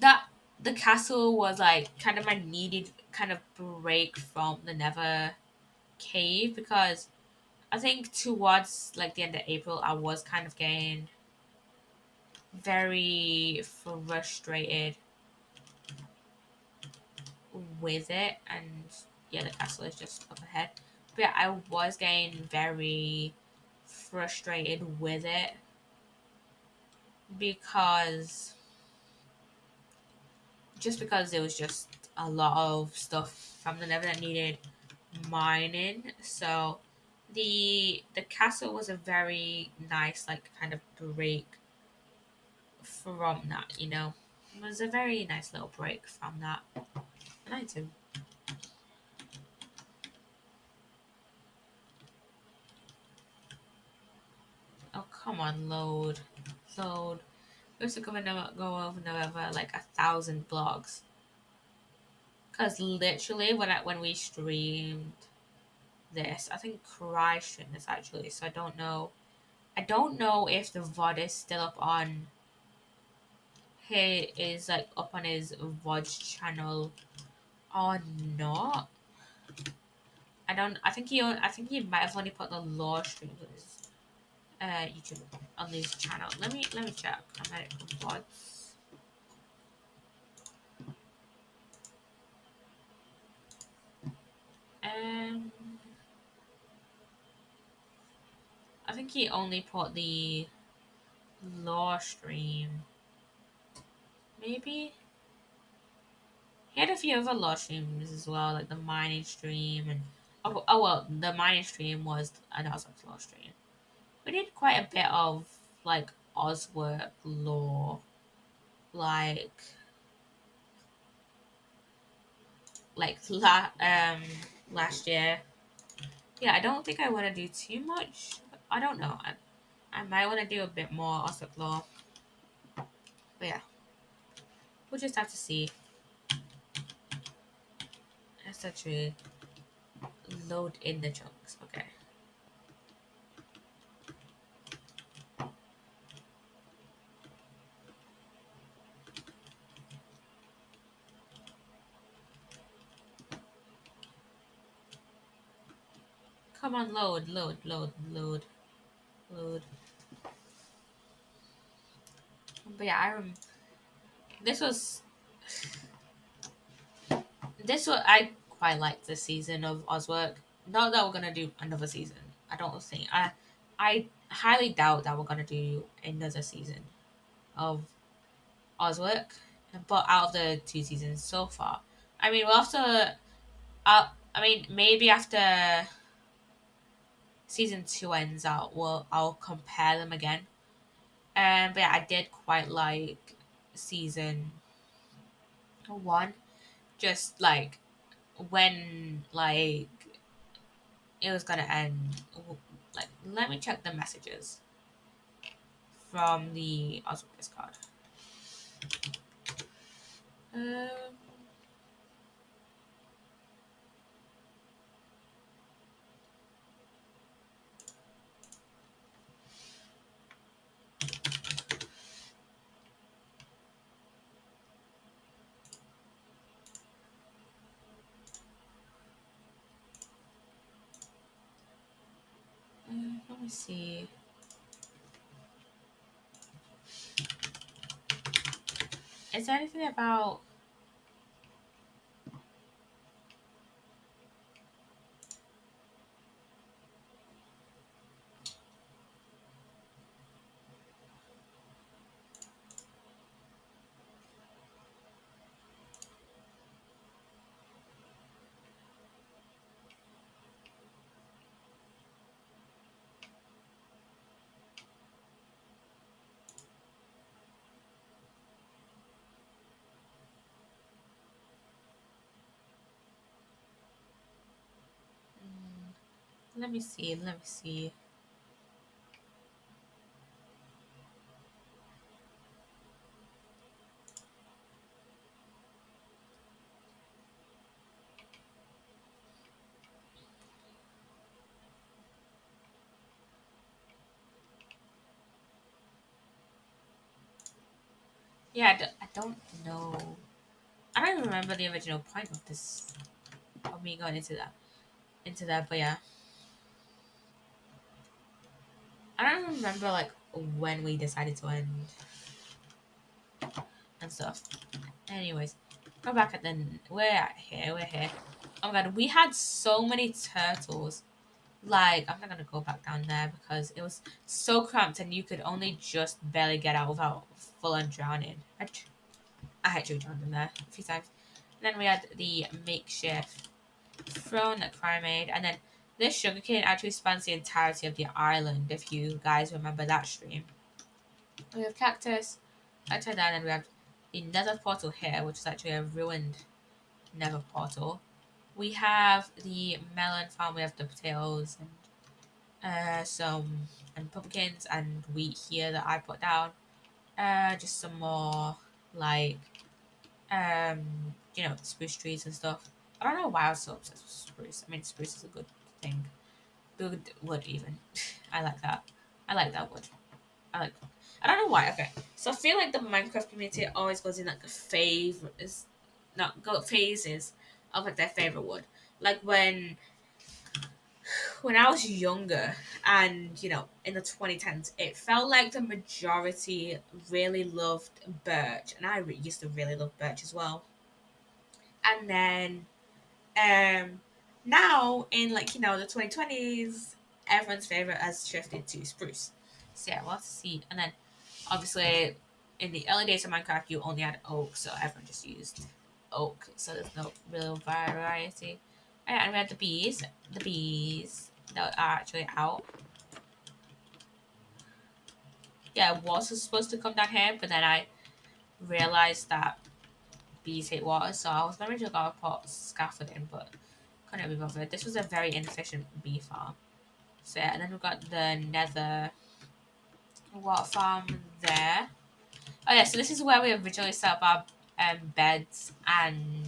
[SPEAKER 1] that the castle was like kind of my needed kind of break from the Never cave, because I think towards like the end of April I was kind of getting very frustrated with it, and yeah, the castle is just up ahead. But yeah, I was getting very frustrated with it because because there was just a lot of stuff from the Never that needed mining. So the castle was a very nice like kind of break from that, you know. It was a very nice little break from that. And I too. Oh come on, load. Load. We used to go over November like 1,000 blogs. Cause literally when we streamed this, I think Cry streamed this actually, so I don't know if the VOD is still up on he is like up on his VOD channel or not. I think he might have only put the law streams on his YouTube on his channel. Let me check. I might VODs. Um I think he only put the law stream. Maybe? He had a few other law streams as well, like the mining stream and well, the mining stream was an Ozwork law stream. We did quite a bit of like Ozwork law, like last year. Yeah, I don't think I want to do too much. I don't know. I might want to do a bit more Ozwork law, but yeah, we'll just have to see. That's actually load in the chunks. Okay. Come on, load. But yeah, this was I quite liked this season of Ozwork. Not that we're gonna do another season. I don't think I highly doubt that we're gonna do another season of Ozwork. But out of the two seasons so far, I mean, we'll have to. I mean, maybe after season two ends out, I'll compare them again. But yeah, I did quite like season one. Just like when like it was gonna end. Like, let me check the messages from the Oswald Discard. Um, let me see. Is there anything about? Let me see. Let me see. Yeah, I don't know. I don't even remember the original point of this, of me going into that, but yeah. I don't remember like when we decided to end and stuff. Anyways, go back at then. We're here. Oh my god, we had so many turtles. Like, I'm not gonna go back down there because it was so cramped and you could only just barely get out without full on drowning. I actually drowned in there a few times. And then we had the makeshift throne that Cry made, and then this sugarcane actually spans the entirety of the island, if you guys remember that stream. We have cactus, outside that, and we have the nether portal here, which is actually a ruined nether portal. We have the melon farm, we have the potatoes and some and pumpkins and wheat here that I put down. Just some more like spruce trees and stuff. I don't know why I was so obsessed with spruce. I mean, spruce is a good thing. Good wood even. I like that. I like that wood. I like. I don't know why. Okay, so I feel like the Minecraft community always goes in like favors, not go phases of like their favorite wood. Like when I was younger, and in the 2010s, it felt like the majority really loved birch, and used to really love birch as well. And then um now in the 2020s, everyone's favorite has shifted to spruce. So yeah, we'll have to see. And then obviously in the early days of Minecraft, you only had oak, so everyone just used oak. So there's no real variety. And we had the bees that are actually out. Yeah, water was supposed to come down here, but then I realized that bees hate water, so I was going to go put scaffolding, but couldn't be bothered. This was a very inefficient bee farm. So yeah, and then we've got the nether water farm there. Oh yeah, so this is where we originally set up our beds and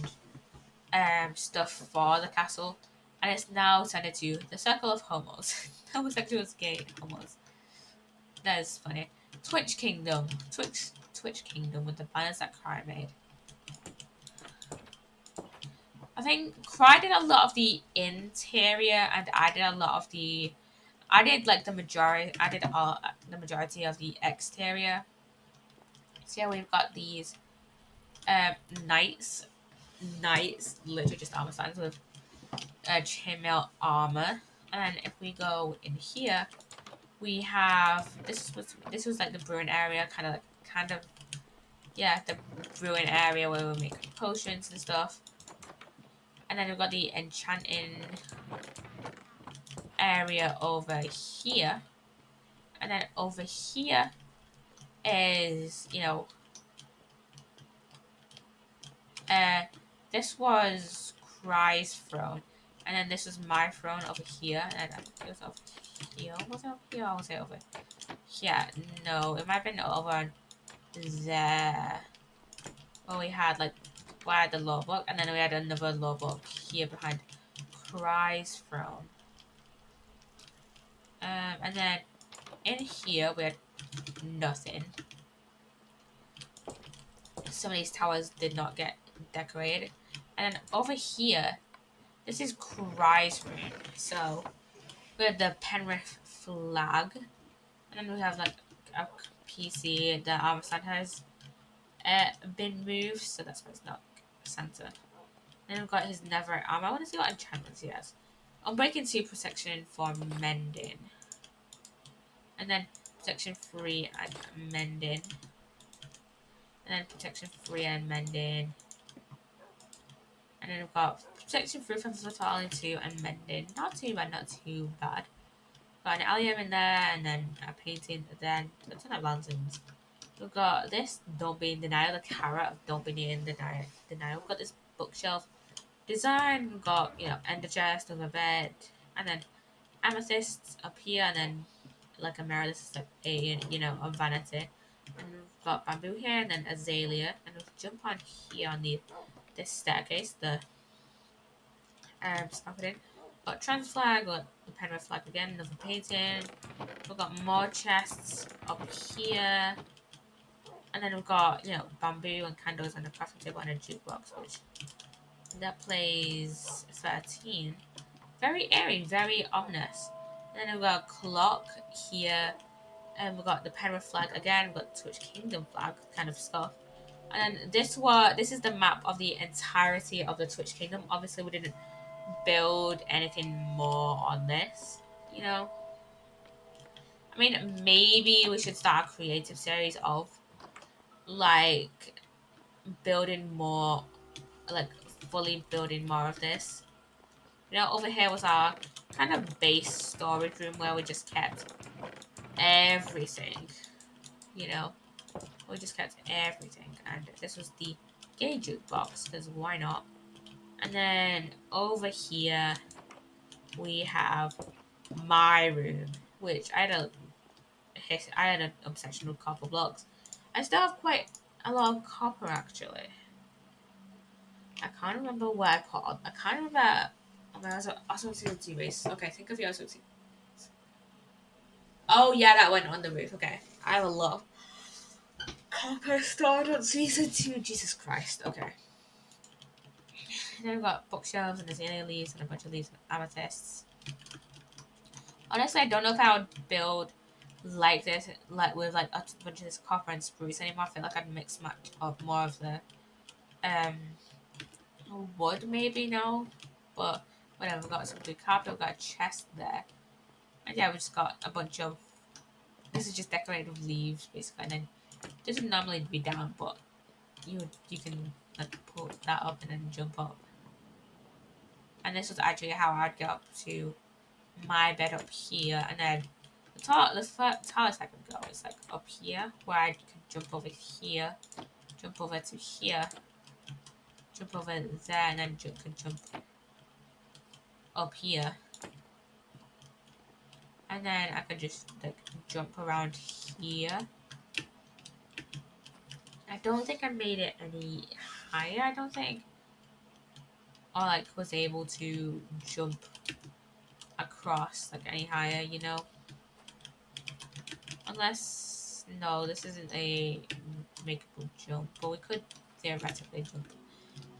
[SPEAKER 1] stuff for the castle, and it's now turned into the circle of homos. That was actually was gay homos. That is funny. Twitch Kingdom with the banners that Cry made. I think Cry did a lot of the interior, and I did a lot of the. I did like the majority. I did all the majority of the exterior. So yeah, we've got these um knights, literally just armor stands with chainmail armor. And if we go in here, we have this was like the brewing area, kind of yeah, the brewing area where we make potions and stuff. And then we've got the enchanting area over here. And then over here is, uh, this was Cry's throne. And then this was my throne over here. And it was over here. Was it over here? Or was it over here? No, it might have been over there. Where we had, the law book. And then we had another law book here behind Cry's throne. And then in here, we had nothing. Some of these towers did not get decorated. And then over here, this is Cry's room. So we have the Penrith flag. And then we have like a PC. The armor stand has been moved, so that's why it's not Santa. Then we've got his nether armor. I want to see what enchantments he has. Unbreaking 2, protection for mending. And then protection 3 and mending. And then protection 3 and mending. And then we've got protection 3 from vitality 2 and mending. Not too bad, not too bad. Got an allium in there, and then a painting, then a ton of lanterns. We've got this Don't Be in Denial, the carrot of Don't Be in Denial. We've got this bookshelf design. We've got, ender chest of a bed, and then amethysts up here, and then like a mirror. This is like a vanity. And we've got bamboo here, and then azalea. And we'll jump on here on this staircase, the scaffolding. Got trans flag, got the Penrith flag again, another painting. We've got more chests up here. And then we've got, bamboo and candles and a crafting table and a jukebox, which that plays 13. Very airy, very ominous. And then we've got a clock here, and we've got the Penrith flag again, we've got Twitch Kingdom flag kind of stuff. And then this is the map of the entirety of the Twitch Kingdom. Obviously, we didn't build anything more on this, you know. I mean, maybe we should start a creative series of like building more, like fully building more of this. Over here was our kind of base storage room where we just kept everything, you know. We just kept everything. And this was the gay jukebox, because why not? And then over here, we have my room, which I had an obsession with copper blocks. I still have quite a lot of copper, actually. I can't remember where I put on. I can't remember. Oh, my associativity race. Okay, think of your associativity. Oh, yeah, that went on the roof. Okay. I have a lot of copper stored on season 2. Jesus Christ. Okay. And then we've got bookshelves and azalea leaves and a bunch of leaves and amethysts. Honestly, I don't know if I would build like this, like with like a bunch of this copper and spruce anymore. I feel like I'd mix match up more of the um wood maybe now, but whatever. We've got some good carpet. We've got a chest there, and yeah, we just got a bunch of. This is just decorative leaves basically, and then it doesn't normally be down, but you can like put that up and then jump up. And this was actually how I'd get up to my bed up here, and then the tallest I could go is like up here, where I could jump over here, jump over to here, jump over there, and then could jump up here, and then I could just like jump around here. I don't think I made it any higher. I don't think, or like was able to jump across like any higher, unless no, this isn't a makeable jump, but we could theoretically jump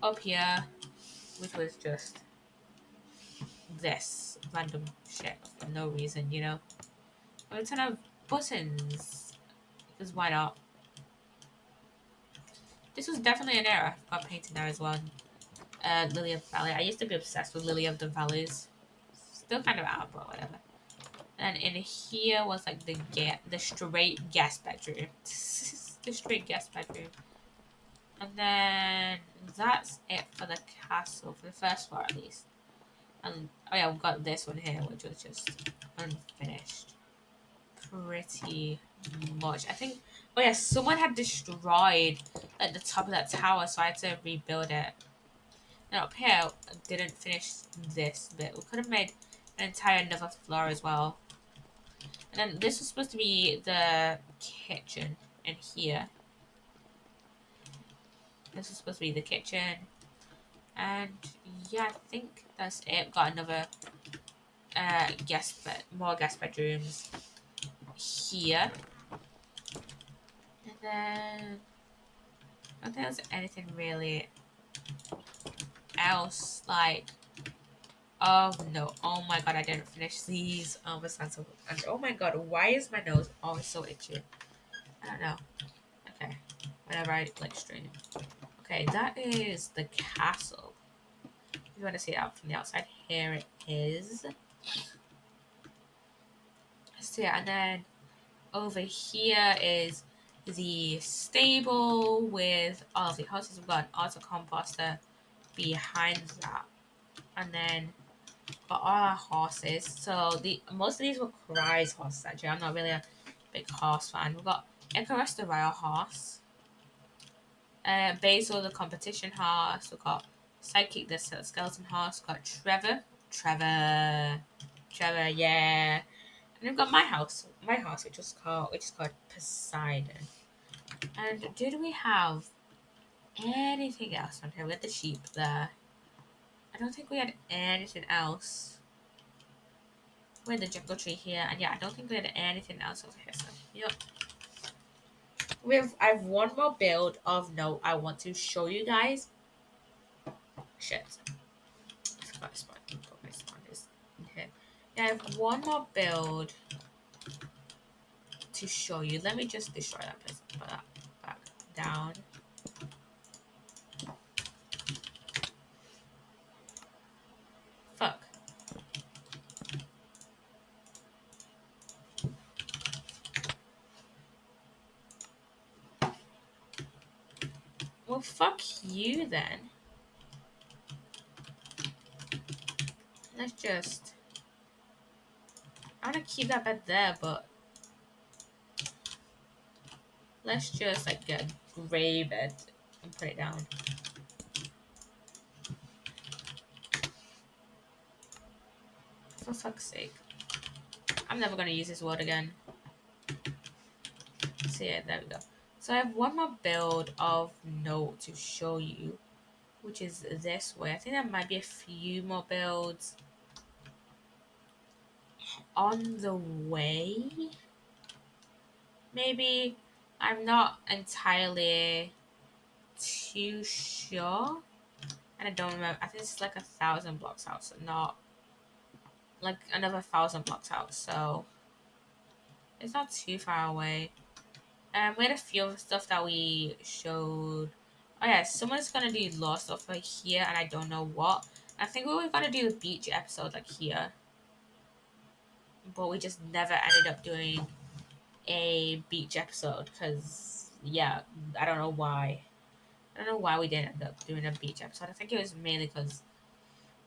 [SPEAKER 1] up here, which was just this random shit for no reason, A ton of buttons, because why not? This was definitely an era. I've got painting there as well. Lily of the Valley. I used to be obsessed with Lily of the Valleys. Still kind of out, but whatever. And in here was like the straight guest bedroom. The straight guest bedroom. And then that's it for the castle, for the first floor at least. And oh yeah, we've got this one here, which was just unfinished. Pretty much. I think, oh yeah, someone had destroyed like the top of that tower, so I had to rebuild it. And up here, I didn't finish this bit. We could have made an entire another floor as well. And then this was supposed to be the kitchen in here. This was supposed to be the kitchen. And yeah, I think that's it. Got another more guest bedrooms here. And then I don't think there's anything really else. Like, oh no, oh my god, I didn't finish these. Oh my god, why is my nose always so itchy? I don't know. Okay, whenever I like stream. Okay, that is the castle. If you want to see it out from the outside, here it is. So yeah, and then over here is the stable with all of the horses. We've got an auto composter behind that, and then got all our horses. So most of these were Cry's horses actually. I'm not really a big horse fan. We've got Icarus the royal horse, Basil the competition horse. We've got Psychic the skeleton horse. We've got Trevor, yeah. And we've got my horse, which is called Poseidon. And did we have anything else on here? We had the sheep there. I don't think we had anything else. We had the jungle tree here, and yeah, I don't think we had anything else over here. So, yep. I have one more build of note I want to show you guys. Shit. I forgot to put my spawn is in here. Yeah, I have one more build to show you. Let me just destroy that person. Put that back down. Fuck. Well, fuck you then. Let's just. I want to keep that bed there, but let's just like get a gray bed and put it down. For fuck's sake. I'm never gonna use this word again. So yeah, there we go. So I have one more build of note to show you, which is this way. I think there might be a few more builds on the way. Maybe. I'm not entirely too sure. And I don't remember. I think it's like 1,000 blocks out, so not like another 1,000 blocks out. So it's not too far away. We had a few of the stuff that we showed. Oh yeah, someone's gonna do law stuff right here, and I don't know what. I think we were gonna do the beach episode like here, but we just never ended up doing a beach episode because yeah, I don't know why. I don't know why we didn't end up doing a beach episode. I think it was mainly because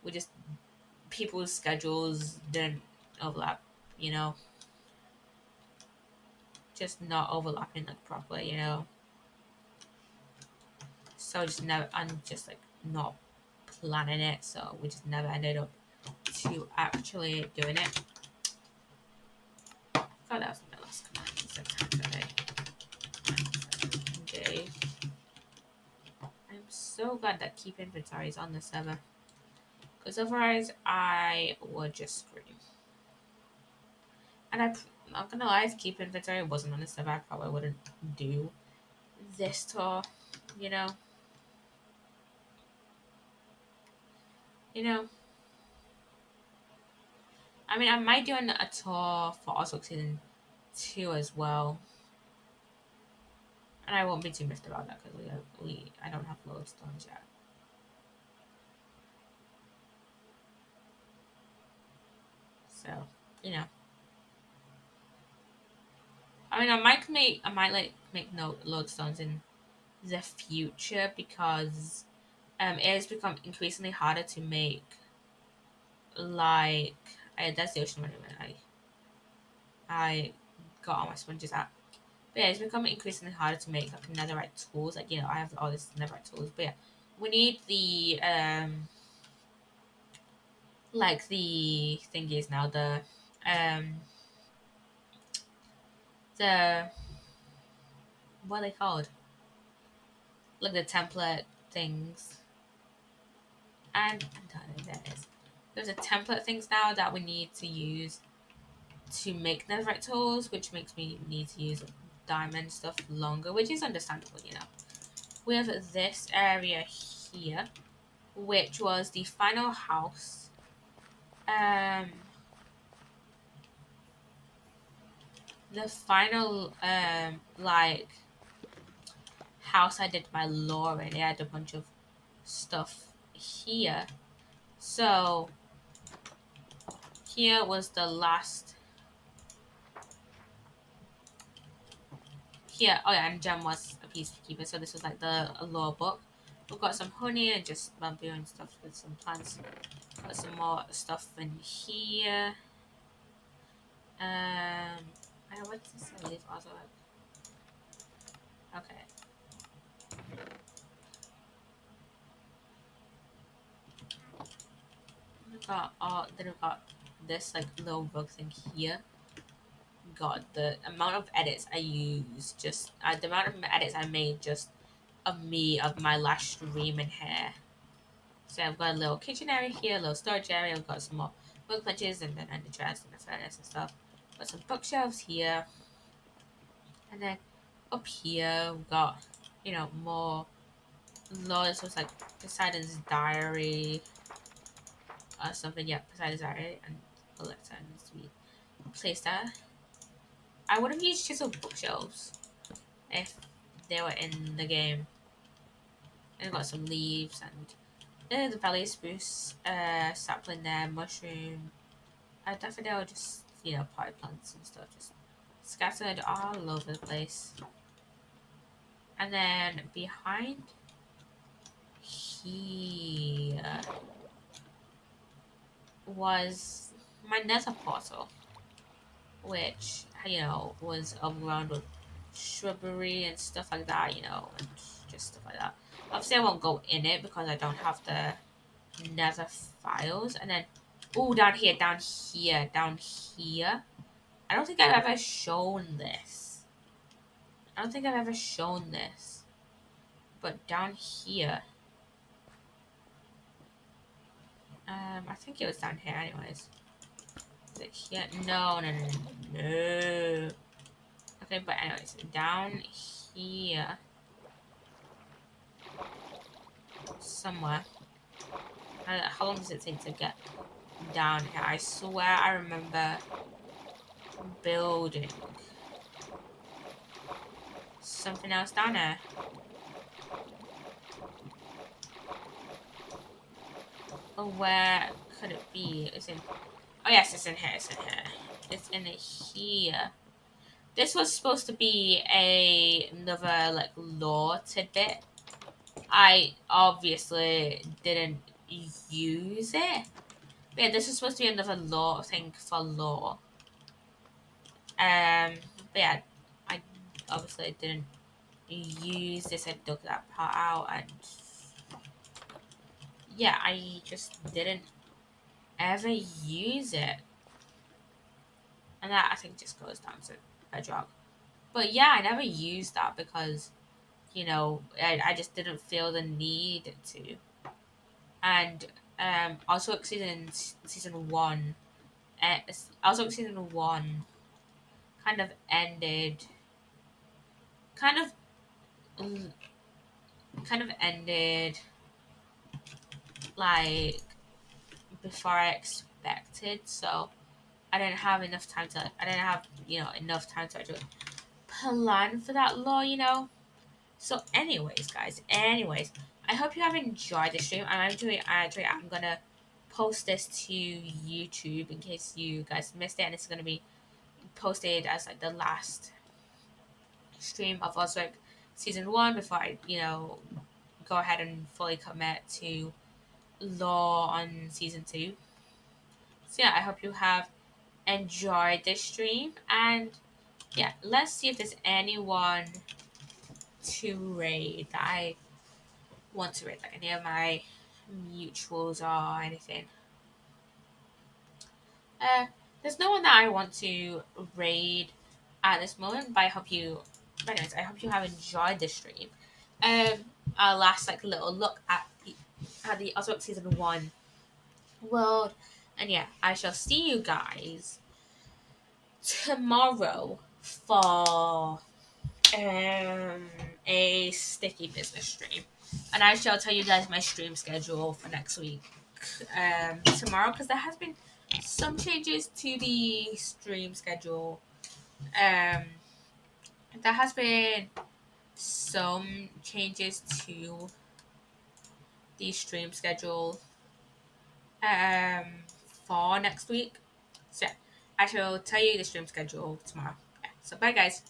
[SPEAKER 1] we just people's schedules didn't overlap, you know, just not overlapping like properly, you know. So just never, I'm just like not planning it, so we just never ended up to actually doing it. Oh, that was my last command. Okay. I'm so glad that keep inventory is on the server, because otherwise I would just scream. And I'm not gonna lie, if keep inventory wasn't on the server, I probably wouldn't do this tour, you know. You know, I mean, I might do a tour for Ozwork Season 2 as well. And I won't be too miffed about that because I don't have load stones yet. So, you know. I mean, I might like make lodestones in the future because it has become increasingly harder to make. Like, that's the ocean monument I got all my sponges at. But yeah, it's becoming increasingly harder to make like netherite tools. Like, you know, I have all this netherite tools, but yeah, we need the like the thing is now um the what are they called? Like the template things. And there it is. There's a template things now that we need to use to make netherite tools, which makes me need to use diamond stuff longer, which is understandable, you know. We have this area here, which was the final house. The final like house I did my lore in. It had a bunch of stuff here. So here was the last. Here, oh yeah, and Gem was a peacekeeper. So this was like the lore book. We've got some honey and just bamboo and stuff with some plants. Got some more stuff in here. I don't what does this say? Leave also. Okay. Then we've got this like little book thing here. God, the amount of edits I used, just the amount of edits I made just of me of my last stream and hair. So I've got a little kitchen area here, a little storage area. I've got some more workbenches and then the chest and the furnace and stuff. Got some bookshelves here, and then Up here we've got, more laws. So it's like Poseidon's Diary or something. Yeah, Poseidon's Diary and Alexa needs to be placed there. I would have used chisel bookshelves if they were in the game. And got some leaves and the valley spruce, sapling there, mushroom. Daffodil, just potted plants and stuff, just scattered all over the place. And then behind here was my nether portal, which was overgrown with shrubbery and stuff like that, and just stuff like that. Obviously, I won't go in it because I don't have the nether files. And then, oh, down here, down here, down here. I don't think I've ever shown this. I don't think I've ever shown this. But down here, I think it was down here anyways. Is it here? No, no, no, no, no. Okay, but anyways, down here, somewhere. How long does it take to get down here? I swear I remember building something else down there. Oh, where could it be? It's in. Oh yes, it's in here. It's in here. It's in here. This was supposed to be another like lore tidbit. I obviously didn't use it. But yeah, this is supposed to be another lore thing for lore. But yeah, I obviously didn't use this. I dug that part out, and yeah, I just didn't ever use it. And that I think just goes down to bedrock. But yeah, I never used that because I just didn't feel the need to. And also season one, also season one kind of ended, kind of, mm, kind of ended like before I expected. So I didn't have enough time to. I didn't have enough time to actually plan for that law. So, anyways, guys, I hope you have enjoyed the stream. I'm gonna post this to YouTube in case you guys missed it, and it's gonna be posted as like the last stream of Ozwork season one before I, go ahead and fully commit to Law on season two. So yeah, I hope you have enjoyed this stream, and yeah, let's see if there's anyone to raid that I want to raid, like any of my mutuals or anything. Uh, there's no one that I want to raid at this moment, but I hope you, anyways, I hope you have enjoyed the stream. Our last like little look at the Ozark season one world, and yeah, I shall see you guys tomorrow for a sticky business stream, and I shall tell you guys my stream schedule for next week. Tomorrow, because there has been some changes to the stream schedule. Um, there has been some changes to the stream schedule um for next week. So yeah, I shall tell you the stream schedule tomorrow. Yeah, so bye guys.